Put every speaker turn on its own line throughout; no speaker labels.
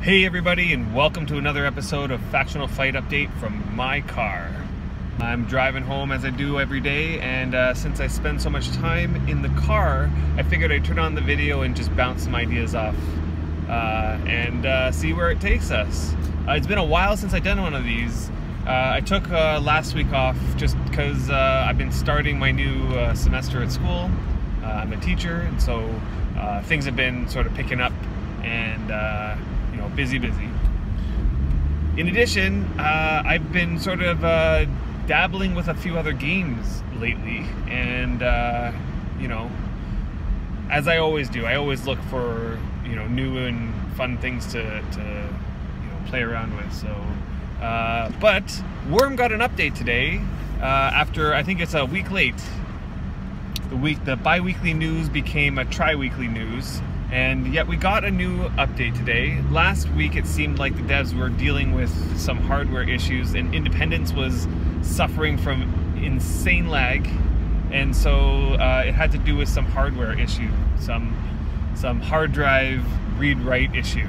Hey everybody, and welcome to another episode of Factional Fight Update from my car. I'm driving home as I do every day, and since I spend so much time in the car, I figured I'd turn on the video and just bounce some ideas off and see where it takes us. It's been a while since I've done one of these. I took last week off just because I've been starting my new semester at school. I'm a teacher, and so things have been sort of picking up and busy. In addition, I've been sort of dabbling with a few other games lately, and as I always do, I always look for new and fun things to play around with. So, but Worm got an update today after I think it's a week late. The bi-weekly news became a tri-weekly news. And yet we got a new update today. Last week it seemed like the devs were dealing with some hardware issues, and Independence was suffering from insane lag, and so it had to do with some hardware issue, some hard drive read-write issue,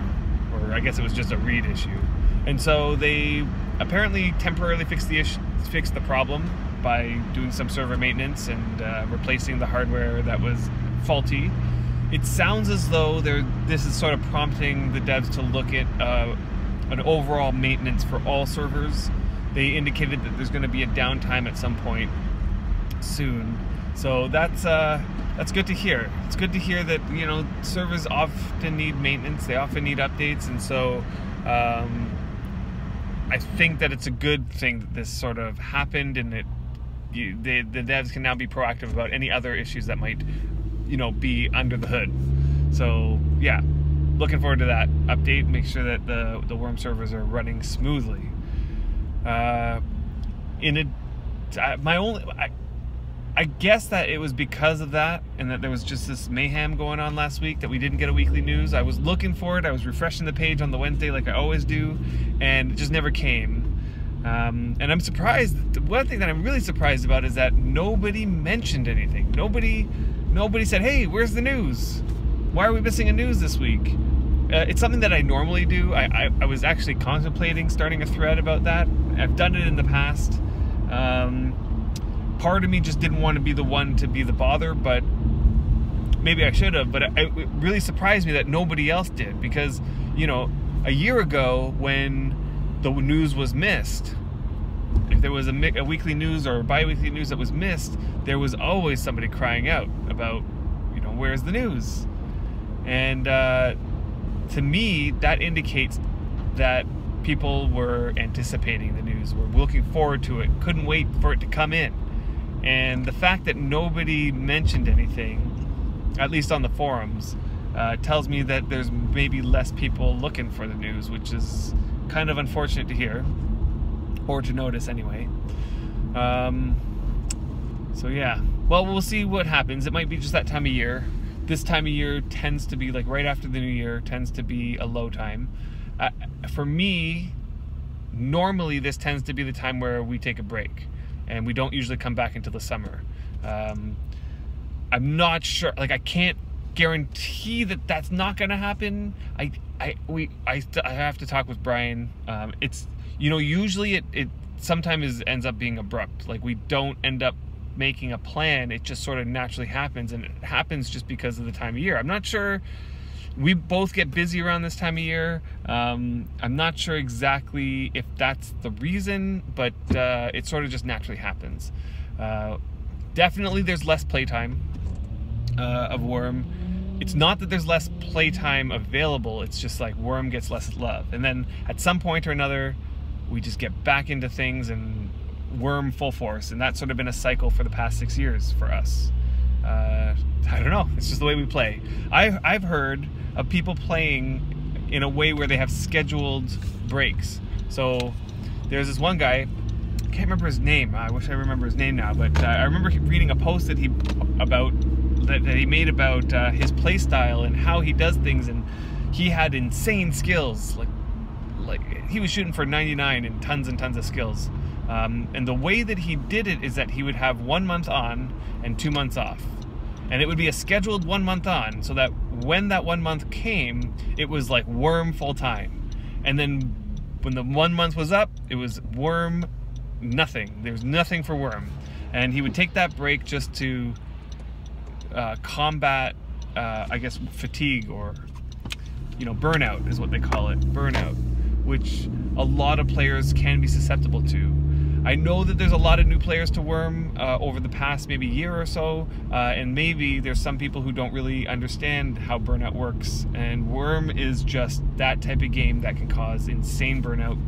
or I guess it was just a read issue. And so they apparently temporarily fixed the problem by doing some server maintenance and replacing the hardware that was faulty. It sounds as though this is sort of prompting the devs to look at an overall maintenance for all servers. They indicated that there's going to be a downtime at some point soon. So that's good to hear. It's good to hear that servers often need maintenance. They often need updates, and so I think that it's a good thing that this sort of happened, and the devs can now be proactive about any other issues that might be under the hood. So yeah, looking forward to that update. Make sure that the Worm servers are running smoothly. I guess that it was because of that, and that there was just this mayhem going on last week that we didn't get a weekly news. I was looking for it. I was refreshing the page on the Wednesday like I always do, and it just never came. And I'm surprised. One thing that I'm really surprised about is that nobody mentioned anything. Nobody said, hey, where's the news? Why are we missing a news this week? It's something that I normally do. I was actually contemplating starting a thread about that. I've done it in the past. Part of me just didn't want to be the one to be the bother, but maybe I should have. But it really surprised me that nobody else did, because, a year ago when the news was missed, if there was a weekly news or bi-weekly news that was missed, there was always somebody crying out about, where's the news? And to me, that indicates that people were anticipating the news, were looking forward to it, couldn't wait for it to come in. And the fact that nobody mentioned anything, at least on the forums, tells me that there's maybe less people looking for the news, which is kind of unfortunate to hear, or to notice anyway. So yeah, well, we'll see what happens. It might be just that time of year. This time of year tends to be, like, right after the new year, tends to be a low time. For me, normally this tends to be the time where we take a break, and we don't usually come back until the summer. I'm not sure, like, I can't guarantee that that's not gonna happen. I have to talk with Brian. It's, usually it sometimes ends up being abrupt. Like, we don't end up making a plan. It just sort of naturally happens, and it happens just because of the time of year. I'm not sure. We both get busy around this time of year. I'm not sure exactly if that's the reason, but it sort of just naturally happens. Definitely there's less playtime of Worm. It's not that there's less playtime available, it's just like Worm gets less love. And then at some point or another, we just get back into things and Worm full force. And that's sort of been a cycle for the past 6 years for us. I don't know, it's just the way we play. I've heard of people playing in a way where they have scheduled breaks. So there's this one guy, I can't remember his name. I wish I remember his name now, but I remember reading a post that he made about his play style and how he does things, and he had insane skills. Like he was shooting for 99 and tons of skills. And the way that he did it is that he would have 1 month on and 2 months off. And it would be a scheduled 1 month on, so that when that 1 month came, it was like Worm full time. And then when the 1 month was up, it was worm, nothing. There was nothing for worm. And he would take that break just to combat, I guess, fatigue, or, you know, burnout is what they call it, burnout, which a lot of players can be susceptible to. I know that there's a lot of new players to Worm over the past maybe year or so, and maybe there's some people who don't really understand how burnout works, and Worm is just that type of game that can cause insane burnout.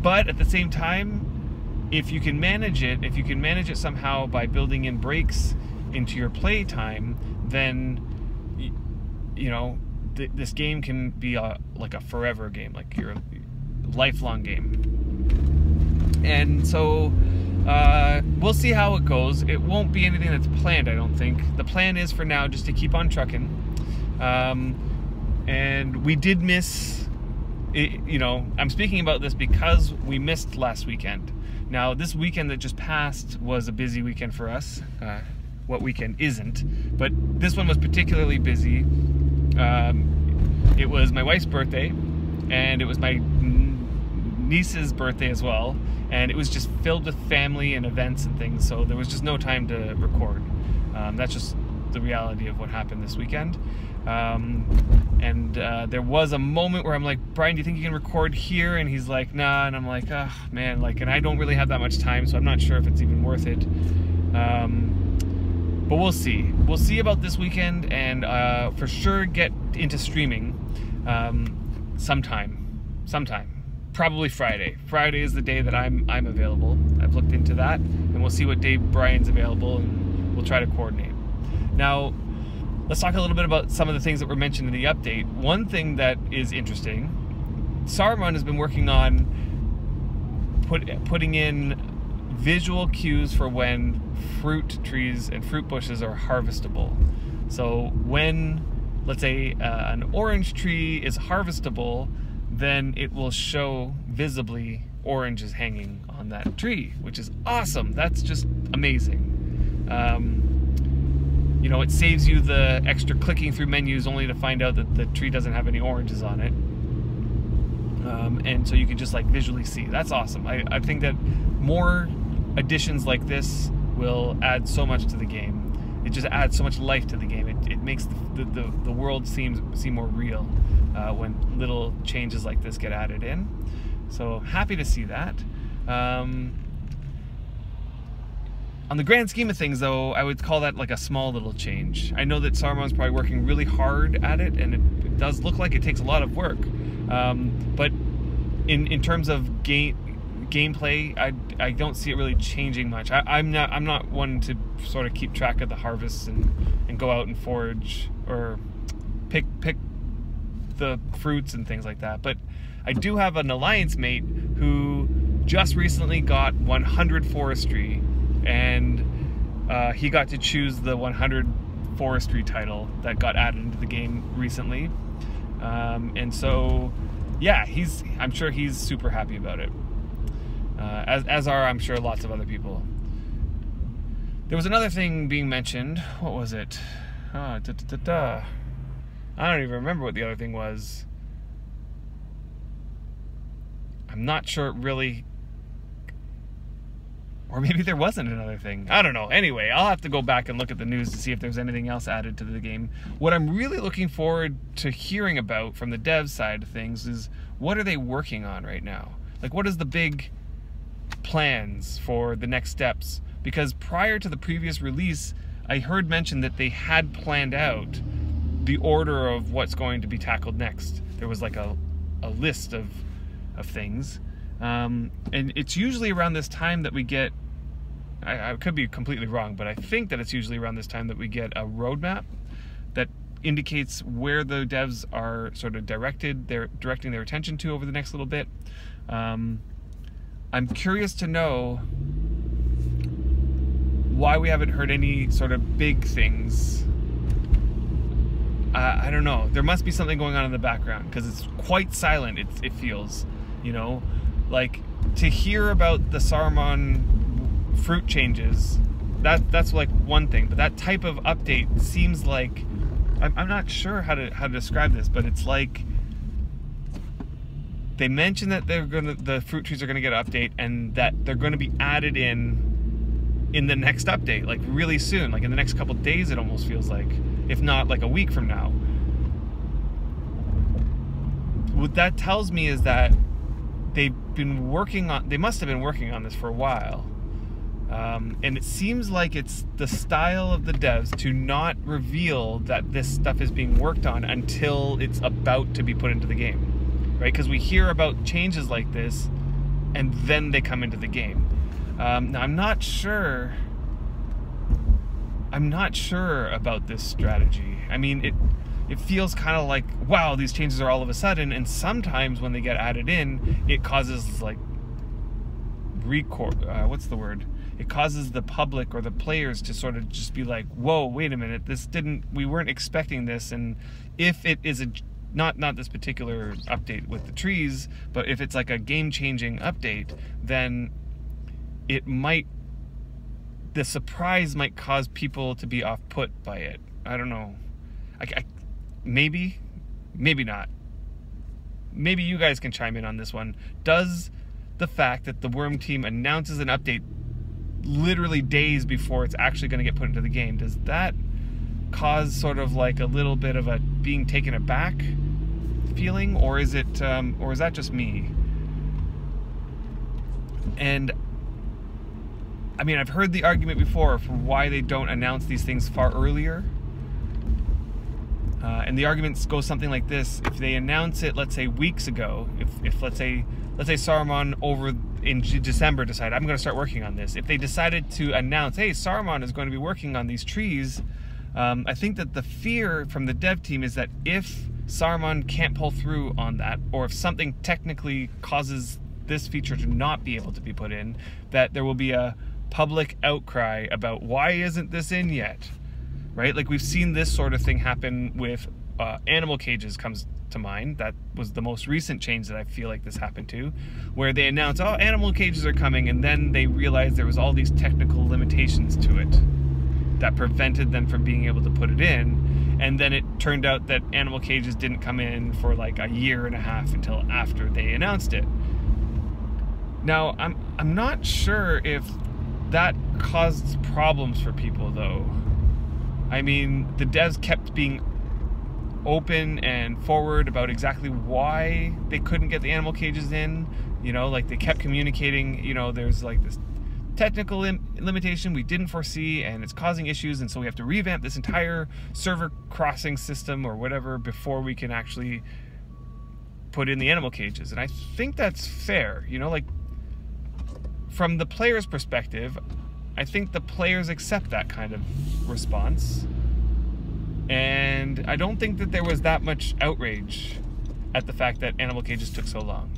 But at the same time, if you can manage it somehow by building in breaks into your play time, then you know, this game can be like a forever game, like your lifelong game. And so we'll see how it goes. It won't be anything that's planned, I don't think. The plan is for now just to keep on trucking. And we did miss, you know, I'm speaking about this because we missed last weekend. Now, this weekend that just passed was a busy weekend for us. What weekend isn't? But this one was particularly busy. It was my wife's birthday, and it was my niece's birthday as well, and it was just filled with family and events and things, so there was just no time to record. That's just the reality of what happened this weekend. There was a moment where I'm like, Brian, do you think you can record here? And he's like, nah, and I'm like, oh man, like, and I don't really have that much time, so I'm not sure if it's even worth it. But we'll see. We'll see about this weekend, and for sure get into streaming sometime. Probably Friday. Friday is the day that I'm available. I've looked into that, and we'll see what day Brian's available, and we'll try to coordinate. Now, let's talk a little bit about some of the things that were mentioned in the update. One thing that is interesting, Saruman has been working on putting in visual cues for when fruit trees and fruit bushes are harvestable. So when, let's say, an orange tree is harvestable, then it will show visibly oranges hanging on that tree, which is awesome. That's just amazing. You know, it saves you the extra clicking through menus only to find out that the tree doesn't have any oranges on it. And so you can just like visually see. That's awesome. I think that more additions like this will add so much to the game. It just adds so much life to the game. It makes the world seem more real when little changes like this get added in. So happy to see that. On the grand scheme of things, though, I would call that like a small little change. I know that Saruman's probably working really hard at it, and it does look like it takes a lot of work. But in terms of gameplay, I don't see it really changing much. I'm not one to sort of keep track of the harvests and go out and forage or pick the fruits and things like that. But I do have an alliance mate who just recently got 100 forestry, and he got to choose the 100 forestry title that got added into the game recently. And so, yeah, I'm sure he's super happy about it. As are, I'm sure, lots of other people. There was another thing being mentioned. What was it? I don't even remember what the other thing was. I'm not sure it really... Or maybe there wasn't another thing. I don't know. Anyway, I'll have to go back and look at the news to see if there's anything else added to the game. What I'm really looking forward to hearing about from the dev side of things is, what are they working on right now? Like, what is the big plans for the next steps? Because prior to the previous release, I heard mention that they had planned out the order of what's going to be tackled next. There was like a list of things. And it's usually around this time that we get, I could be completely wrong, but I think that it's usually around this time that we get a roadmap that indicates where the devs are sort of directing their attention to over the next little bit. I'm curious to know why we haven't heard any sort of big things. I don't know. There must be something going on in the background, because it's quite silent, it feels, you know? Like, to hear about the Saruman fruit changes, that's like one thing, but that type of update seems like, I'm not sure how to describe this, but it's like They mentioned that the fruit trees are gonna get an update, and that they're gonna be added in the next update, like really soon, like in the next couple days. It almost feels like, if not like a week from now. What that tells me is that they must have been working on this for a while. And it seems like it's the style of the devs to not reveal that this stuff is being worked on until it's about to be put into the game. Right? Because we hear about changes like this, and then they come into the game. Now, I'm not sure about this strategy. I mean, it feels kind of like, wow, these changes are all of a sudden, and sometimes when they get added in, it causes like what's the word? It causes the public or the players to sort of just be like, whoa, wait a minute, we weren't expecting this. And if it is not this particular update with the trees, but if it's like a game-changing update, then the surprise might cause people to be off-put by it. I don't know. Maybe not. Maybe you guys can chime in on this one. Does the fact that the Worm team announces an update literally days before it's actually going to get put into the game, does that cause sort of like a little bit of a being taken aback feeling, or is that just me? And I mean, I've heard the argument before for why they don't announce these things far earlier. And the arguments go something like this: if they announce it, let's say weeks ago, if let's say Saruman over in December decided, I'm going to start working on this. If they decided to announce, hey, Saruman is going to be working on these trees, I think that the fear from the dev team is that if Saruman can't pull through on that, or if something technically causes this feature to not be able to be put in, that there will be a public outcry about why isn't this in yet, right? Like we've seen this sort of thing happen with animal cages comes to mind. That was the most recent change that I feel like this happened to, where they announced, oh, animal cages are coming, and then they realized there was all these technical limitations to it that prevented them from being able to put it in. And then it turned out that animal cages didn't come in for like a year and a half until after they announced it. Now, I'm not sure if that caused problems for people though. I mean, the devs kept being open and forward about exactly why they couldn't get the animal cages in. You know, like they kept communicating, you know, there's like this technical limitation we didn't foresee, and it's causing issues, and so we have to revamp this entire server crossing system or whatever before we can actually put in the animal cages. And I think that's fair, you know, like from the player's perspective, I think the players accept that kind of response, and I don't think that there was that much outrage at the fact that animal cages took so long.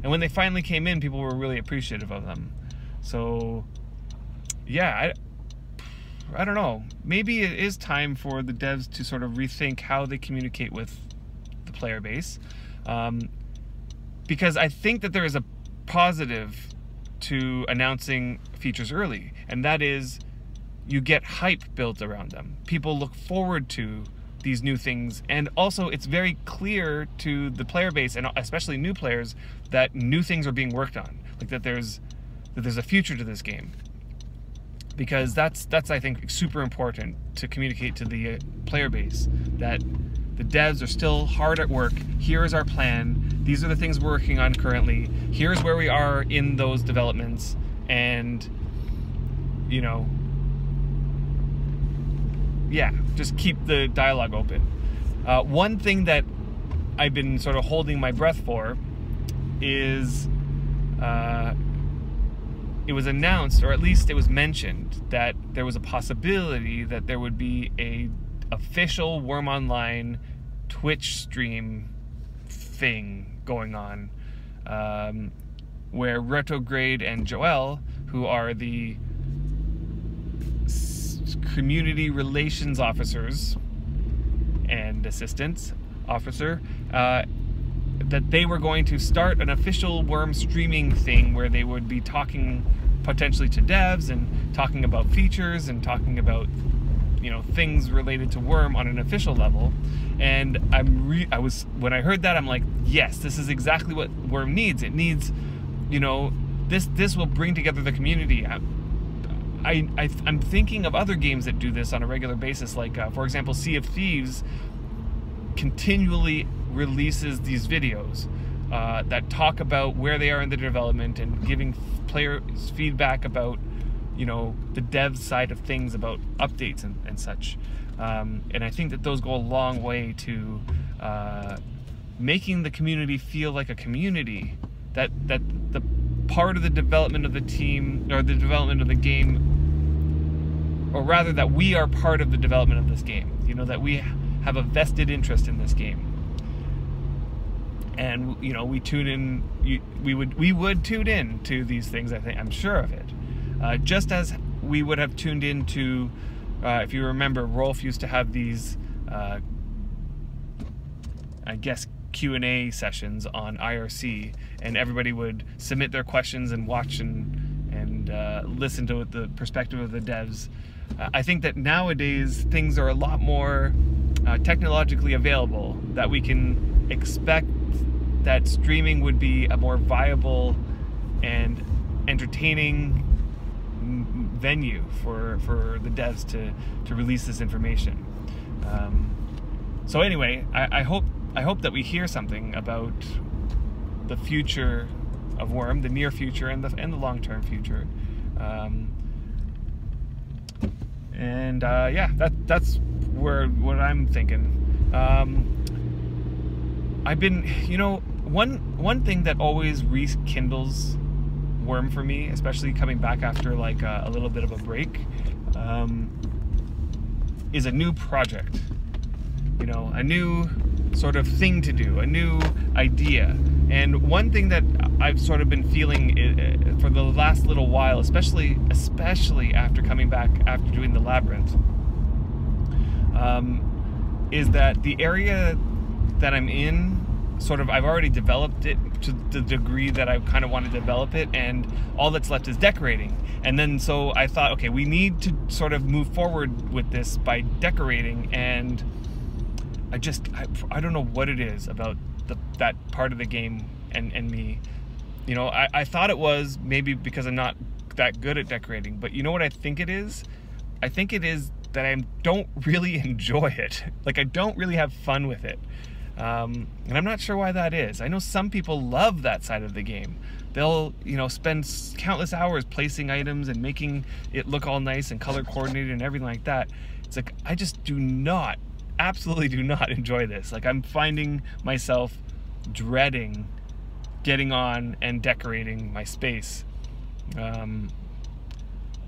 And when they finally came in, people were really appreciative of them. So, yeah, I don't know. Maybe it is time for the devs to sort of rethink how they communicate with the player base. Because I think that there is a positive to announcing features early, and that is you get hype built around them. People look forward to these new things, and also it's very clear to the player base, and especially new players, that new things are being worked on, like that there's a future to this game. Because that's I think super important to communicate to the player base, that the devs are still hard at work. Here is our plan. These are the things we're working on currently. Here's where we are in those developments, and you know, yeah, just keep the dialogue open. One thing that I've been sort of holding my breath for is it was announced, or at least it was mentioned, that there was a possibility that there would be a official Worm Online Twitch stream thing going on, where Retrograde and Joel, who are the community relations officers and assistants officer, that they were going to start an official Worm streaming thing where they would be talking potentially to devs and talking about features and talking about you know, things related to Worm on an official level. And when I heard that, I'm like, yes, this is exactly what Worm needs. It needs, you know, this will bring together the community. I'm thinking of other games that do this on a regular basis, like for example, Sea of Thieves continually releases these videos that talk about where they are in the development and giving players feedback about, you know, the dev side of things, about updates and such. And I think that those go a long way to making the community feel like a community, that the part of the development of the team, or the development of the game, or rather that we are part of the development of this game, you know, that we have a vested interest in this game. And, you know, we tune in, we would tune in to these things, I'm sure of it. Just as we would have tuned into, if you remember, Rolf used to have these, I guess, Q&A sessions on IRC, and everybody would submit their questions and watch and listen to the perspective of the devs. I think that nowadays things are a lot more technologically available, that we can expect that streaming would be a more viable and entertaining venue for the devs to release this information. So anyway, I hope that we hear something about the future of Worm, the near future and the long-term future. Yeah, that's what I'm thinking. I've been, you know, one thing that always rekindles Worm for me, especially coming back after like a little bit of a break, is a new project. You know, a new sort of thing to do, a new idea. And one thing that I've sort of been feeling for the last little while, especially after coming back after doing the Labyrinth, is that the area that I'm in, sort of, I've already developed it to the degree that I kind of want to develop it, and all that's left is decorating. And then so I thought, okay, we need to sort of move forward with this by decorating, and I don't know what it is about that part of the game and me. You know, I thought it was maybe because I'm not that good at decorating, but you know what I think it is? I think it is that I don't really enjoy it. Like, I don't really have fun with it. And I'm not sure why that is. I know some people love that side of the game. They'll, you know, spend countless hours placing items and making it look all nice and color coordinated and everything like that. It's like, I just absolutely do not enjoy this. Like, I'm finding myself dreading getting on and decorating my space.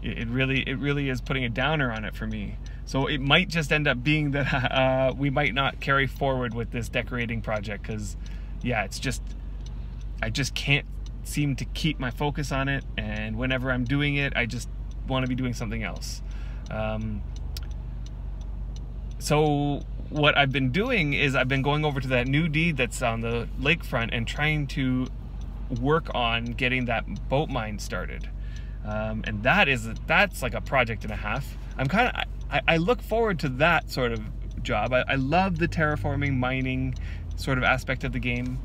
It really is putting a downer on it for me. So it might just end up being that we might not carry forward with this decorating project, because yeah, I just can't seem to keep my focus on it, and whenever I'm doing it, I just want to be doing something else. So what I've been doing is I've been going over to that new deed that's on the lakefront and trying to work on getting that boat mine started. And that's like a project and a half. I look forward to that sort of job. I love the terraforming, mining sort of aspect of the game.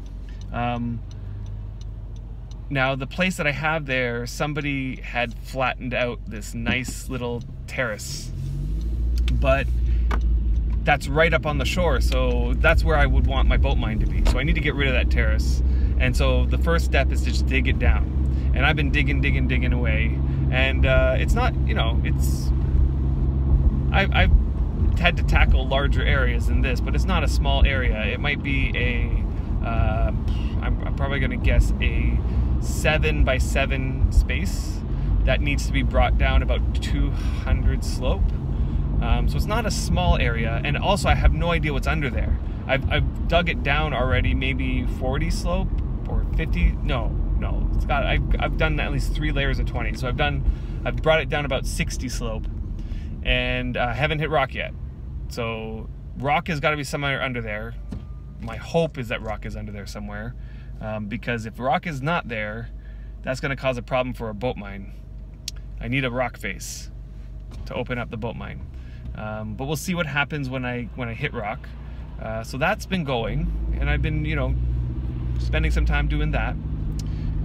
Now, the place that I have there, somebody had flattened out this nice little terrace, but that's right up on the shore, so that's where I would want my boat mine to be. So I need to get rid of that terrace. And so the first step is to just dig it down. And I've been digging away. And it's not, you know, I've had to tackle larger areas than this, but it's not a small area. It might be I'm probably gonna guess a 7x7 space that needs to be brought down about 200 slope. So it's not a small area, and also I have no idea what's under there. I've dug it down already, maybe 40 slope or 50. No, it's got. I've done at least 3 layers of 20. So I've brought it down about 60 slope, and I haven't hit rock yet. So rock has got to be somewhere under there. My hope is that rock is under there somewhere, because if rock is not there, that's going to cause a problem for a boat mine. I need a rock face to open up the boat mine. But we'll see what happens when I hit rock. So that's been going, and I've been, you know, spending some time doing that.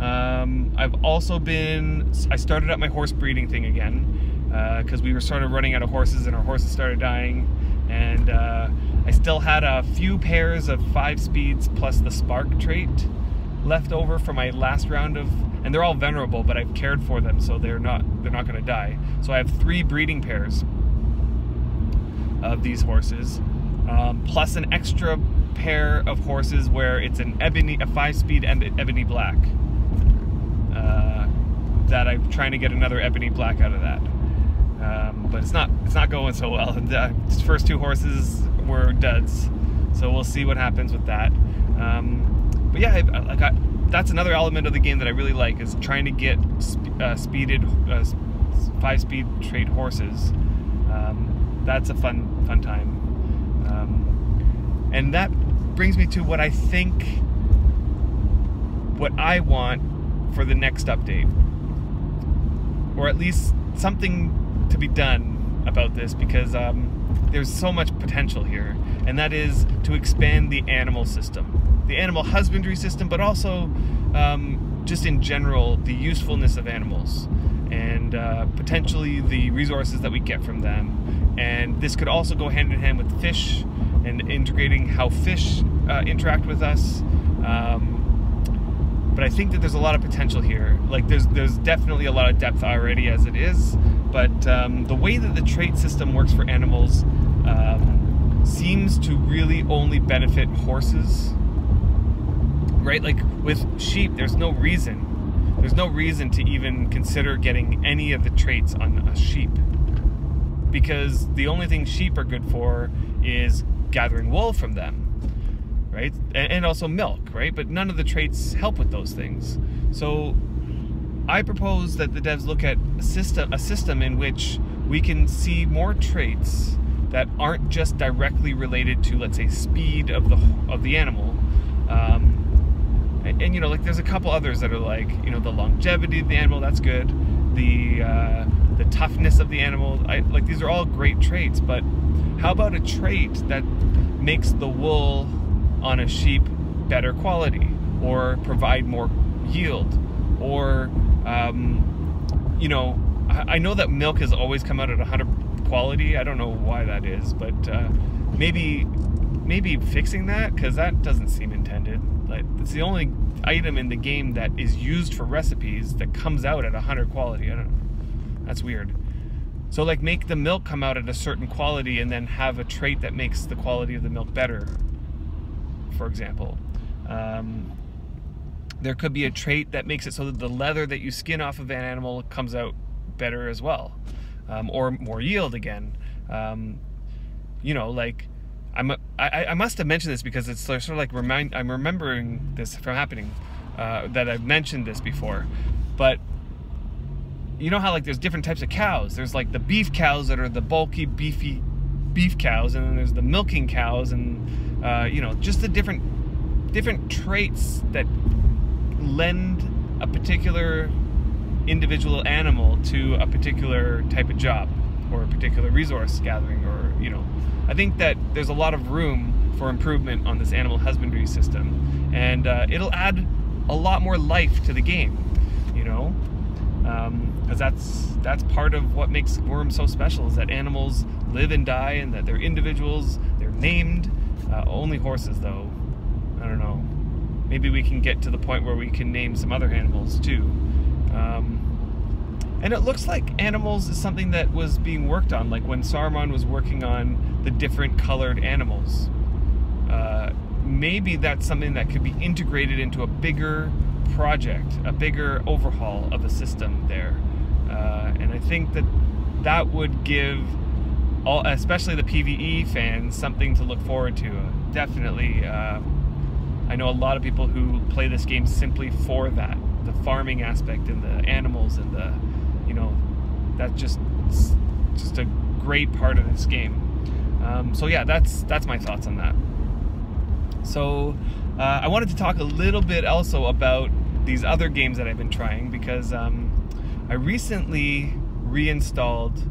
I've also I started up my horse breeding thing again, because we were sort of running out of horses and our horses started dying, and I still had a few pairs of 5 speeds plus the spark trait left over for my last round of, and they're all venerable, but I've cared for them, so they're not going to die. So I have 3 breeding pairs of these horses, plus an extra pair of horses where it's an ebony, a 5-speed ebony black. That I'm trying to get another ebony black out of that, but it's not going so well. The first 2 horses were duds, so we'll see what happens with that. But yeah, that's another element of the game that I really like, is trying to get speeded 5-speed trait horses. That's a fun time. And that brings me to what I think, what I want for the next update, or at least something to be done about this, because there's so much potential here, and that is to expand the animal system, the animal husbandry system, but also just in general the usefulness of animals, and potentially the resources that we get from them. And this could also go hand in hand with fish, and integrating how fish interact with us. But I think that there's a lot of potential here. Like there's definitely a lot of depth already as it is, but the way that the trait system works for animals seems to really only benefit horses, right? Like with sheep, there's no reason to even consider getting any of the traits on a sheep, because the only thing sheep are good for is gathering wool from them, right? And also milk, right? But none of the traits help with those things. So I propose that the devs look at a system in which we can see more traits that aren't just directly related to, let's say, speed of the animal. And you know, like there's a couple others that are like, you know, the longevity of the animal, that's good. The toughness of the animal, like these are all great traits, but how about a trait that makes the wool on a sheep better quality, or provide more yield, or you know, I know that milk has always come out at 100 quality. I don't know why that is, but maybe fixing that, because that doesn't seem intended. Like it's the only item in the game that is used for recipes that comes out at 100 quality. I don't know. That's weird. So like make the milk come out at a certain quality and then have a trait that makes the quality of the milk better, for example. There could be a trait that makes it so that the leather that you skin off of an animal comes out better as well, or more yield again. You know, like I must have mentioned this because it's sort of like I'm remembering this from happening, that I've mentioned this before, but you know how like there's different types of cows. There's like the beef cows that are the bulky, beefy beef cows, and then there's the milking cows, and you know, just the different traits that lend a particular individual animal to a particular type of job or a particular resource gathering, or you know, I think that there's a lot of room for improvement on this animal husbandry system, and it'll add a lot more life to the game, you know, because that's part of what makes Worms so special, is that animals live and die, and that they're individuals, they're named. Only horses though, I don't know, maybe we can get to the point where we can name some other animals too. And it looks like animals is something that was being worked on, like when Saruman was working on the different colored animals. Maybe that's something that could be integrated into a bigger project, a bigger overhaul of the system there. And I think that would give especially the PvE fans, something to look forward to. Definitely, I know a lot of people who play this game simply for that, the farming aspect and the animals and the, you know, that's just a great part of this game. So yeah, that's my thoughts on that. So I wanted to talk a little bit also about these other games that I've been trying, because I recently reinstalled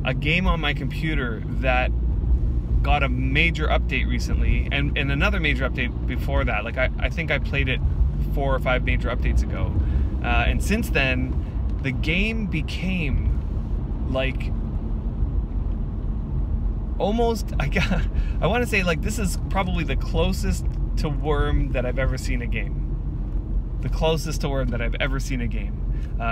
a game on my computer that got a major update recently, and another major update before that. Like I think I played it 4 or 5 major updates ago, and since then the game became like almost, I want to say, like, this is probably the closest to Worm that I've ever seen a game. The closest to Worm that I've ever seen a game.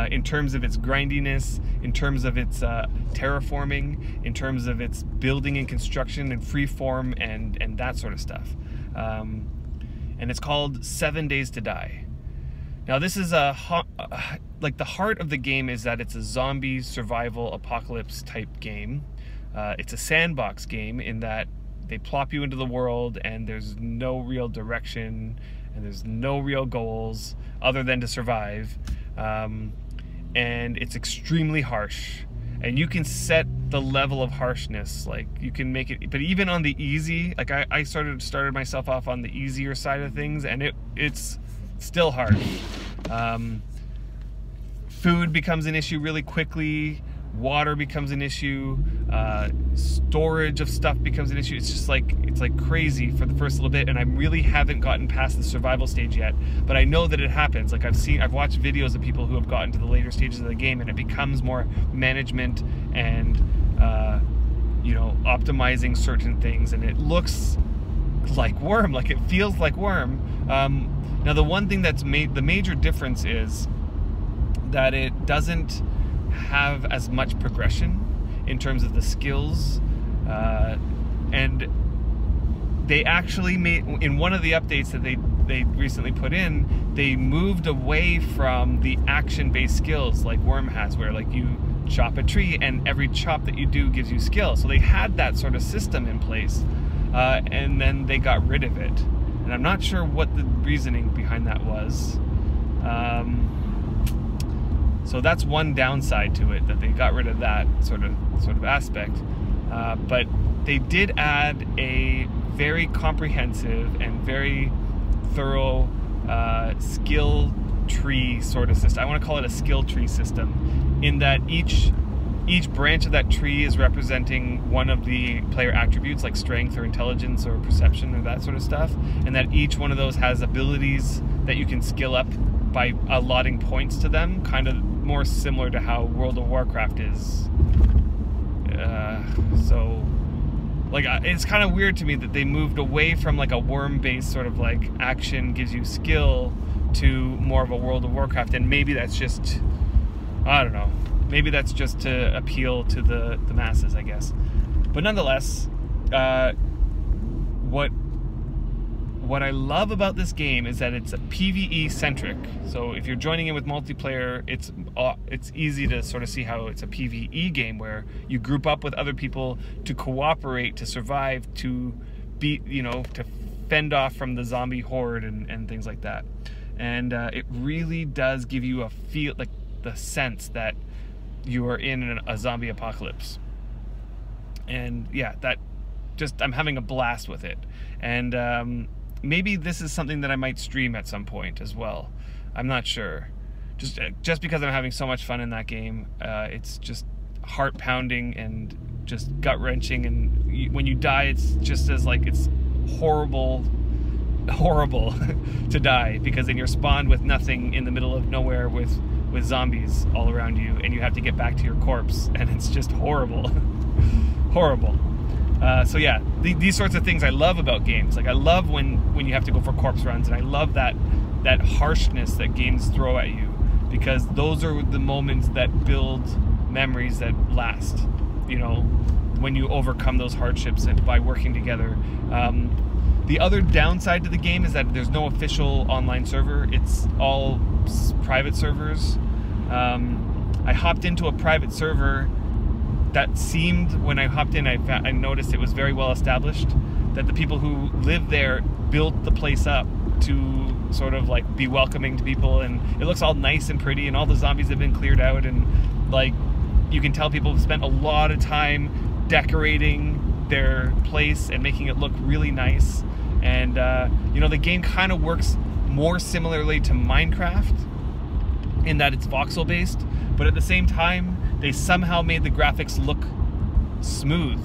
In terms of its grindiness, in terms of its terraforming, in terms of its building and construction and freeform and that sort of stuff. And it's called 7 Days to Die. Now this is like the heart of the game is that it's a zombie survival apocalypse type game. It's a sandbox game in that they plop you into the world and there's no real direction and there's no real goals other than to survive. And it's extremely harsh, and you can set the level of harshness. Like, you can make it, but even on the easy, like I started myself off on the easier side of things, and it's still hard. Food becomes an issue really quickly. Water becomes an issue. Storage of stuff becomes an issue. It's just like, it's like crazy for the first little bit, and I really haven't gotten past the survival stage yet, but I know that it happens. Like, I've watched videos of people who have gotten to the later stages of the game, and it becomes more management and you know, optimizing certain things, and it looks like Worm, like it feels like Worm. Now the one thing that's made the major difference is that it doesn't have as much progression in terms of the skills, and they actually made, in one of the updates that they recently put in, they moved away from the action-based skills like Worm has, where like you chop a tree and every chop that you do gives you skill. So they had that sort of system in place, and then they got rid of it, and I'm not sure what the reasoning behind that was. So that's one downside to it, that they got rid of that sort of aspect. But they did add a very comprehensive and very thorough skill tree sort of system. I want to call it a skill tree system, in that each branch of that tree is representing one of the player attributes, like strength or intelligence or perception or that sort of stuff, and that each one of those has abilities that you can skill up by allotting points to them, kind of more similar to how World of Warcraft is. So, like, it's kind of weird to me that they moved away from like a Worm-based sort of like action gives you skill to more of a World of Warcraft, and maybe that's just, I don't know, maybe that's just to appeal to the masses, I guess. But nonetheless, what I love about this game is that it's a PvE centric. So if you're joining in with multiplayer, it's easy to sort of see how it's a PvE game where you group up with other people to cooperate, to survive, to beat, you know, to fend off from the zombie horde and things like that. And it really does give you a feel, like the sense that you are in a zombie apocalypse. And yeah, that just, I'm having a blast with it. And maybe this is something that I might stream at some point as well. I'm not sure. Just because I'm having so much fun in that game. It's just heart pounding and just gut wrenching, and when you die, it's just as like, it's horrible to die, because then you're spawned with nothing in the middle of nowhere with zombies all around you, and you have to get back to your corpse, and it's just horrible. Horrible. So yeah, these sorts of things I love about games. Like, I love when you have to go for corpse runs, and I love that harshness that games throw at you, because those are the moments that build memories that last, you know, when you overcome those hardships and by working together. The other downside to the game is that there's no official online server. It's all private servers. I hopped into a private server that seemed, when I hopped in, I noticed it was very well established, that the people who lived there built the place up to sort of like be welcoming to people, and it looks all nice and pretty, and all the zombies have been cleared out, and like, you can tell people have spent a lot of time decorating their place and making it look really nice. And you know, the game kind of works more similarly to Minecraft in that it's voxel based, but at the same time they somehow made the graphics look smooth,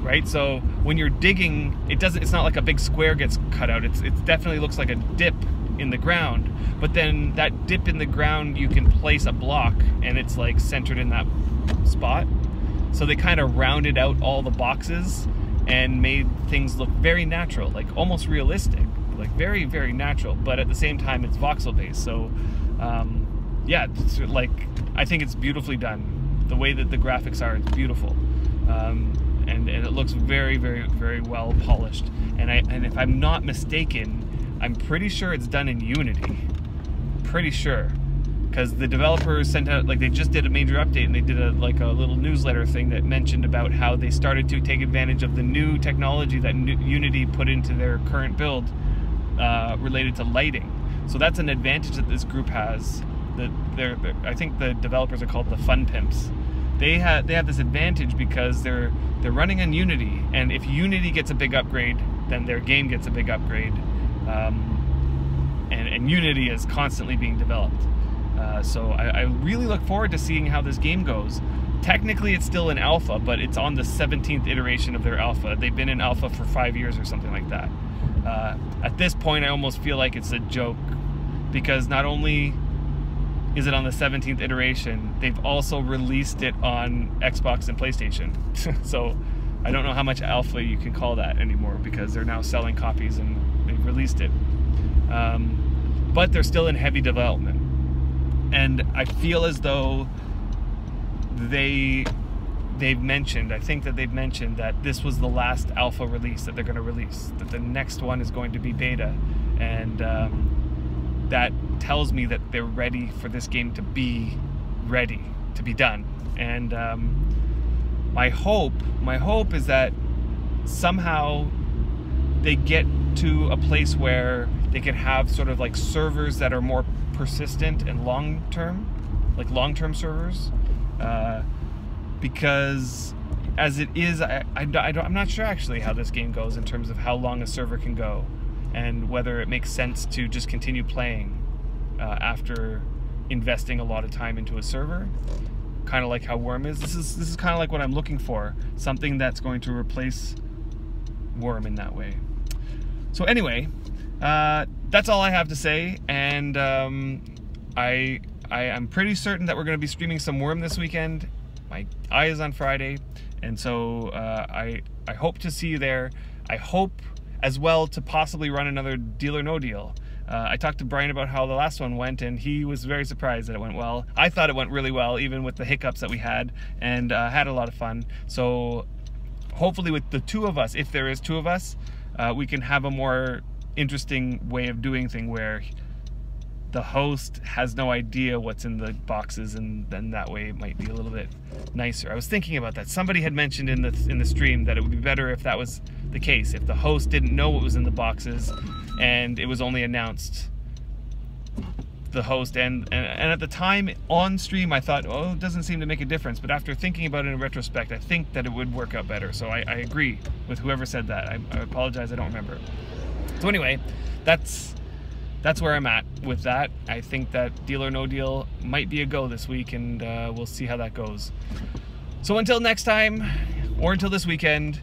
right? So when you're digging, it's not like a big square gets cut out. It definitely looks like a dip in the ground, but then that dip in the ground, you can place a block and it's like centered in that spot. So they kind of rounded out all the boxes and made things look very natural, like almost realistic, like very, very natural, but at the same time it's voxel based. So yeah, it's like, I think it's beautifully done. The way that the graphics are, it's beautiful. And it looks very, very, very well polished. And if I'm not mistaken, I'm pretty sure it's done in Unity. Pretty sure. Because the developers sent out, like, they just did a major update, and they did a little newsletter thing that mentioned about how they started to take advantage of the new technology that Unity put into their current build related to lighting. So that's an advantage that this group has. I think the developers are called the Fun Pimps. They have this advantage because they're running on Unity, and if Unity gets a big upgrade, then their game gets a big upgrade. And Unity is constantly being developed. So I really look forward to seeing how this game goes. Technically it's still in alpha, but it's on the 17th iteration of their alpha. They've been in alpha for 5 years or something like that. At this point I almost feel like it's a joke, because not only is it on the 17th iteration, they've also released it on Xbox and PlayStation. So I don't know how much alpha you can call that anymore, because they're now selling copies and they've released it. But they're still in heavy development. And I feel as though they've mentioned, I think that they've mentioned that this was the last alpha release that they're going to release, that the next one is going to be beta. And that tells me that they're ready for this game to be ready, to be done. And my hope is that somehow they get to a place where they can have sort of like servers that are more persistent and long-term, like long-term servers, because as it is, I'm not sure actually how this game goes in terms of how long a server can go, and whether it makes sense to just continue playing after investing a lot of time into a server, kind of like how Worm is. This is kind of like what I'm looking for, something that's going to replace Worm in that way. So anyway, that's all I have to say, and I'm pretty certain that we're going to be streaming some Worm this weekend. My eye is on Friday, and so I hope to see you there. I hope as well to possibly run another Deal or No Deal. I talked to Brian about how the last one went, and he was very surprised that it went well. I thought it went really well, even with the hiccups that we had, and had a lot of fun. So hopefully with the two of us, if there is two of us, we can have a more interesting way of doing thing where the host has no idea what's in the boxes, and then that way it might be a little bit nicer. I was thinking about that. Somebody had mentioned in the stream that it would be better if that was the case, if the host didn't know what was in the boxes and it was only announced the host, and at the time on stream I thought, oh, it doesn't seem to make a difference, but after thinking about it in retrospect, I think that it would work out better. So I agree with whoever said that. I apologize, I don't remember. So anyway, that's where I'm at with that. I think that Deal or No Deal might be a go this week, and we'll see how that goes. So until next time, or until this weekend,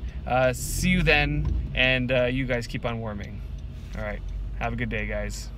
see you then, and you guys keep on warming. All right, have a good day, guys.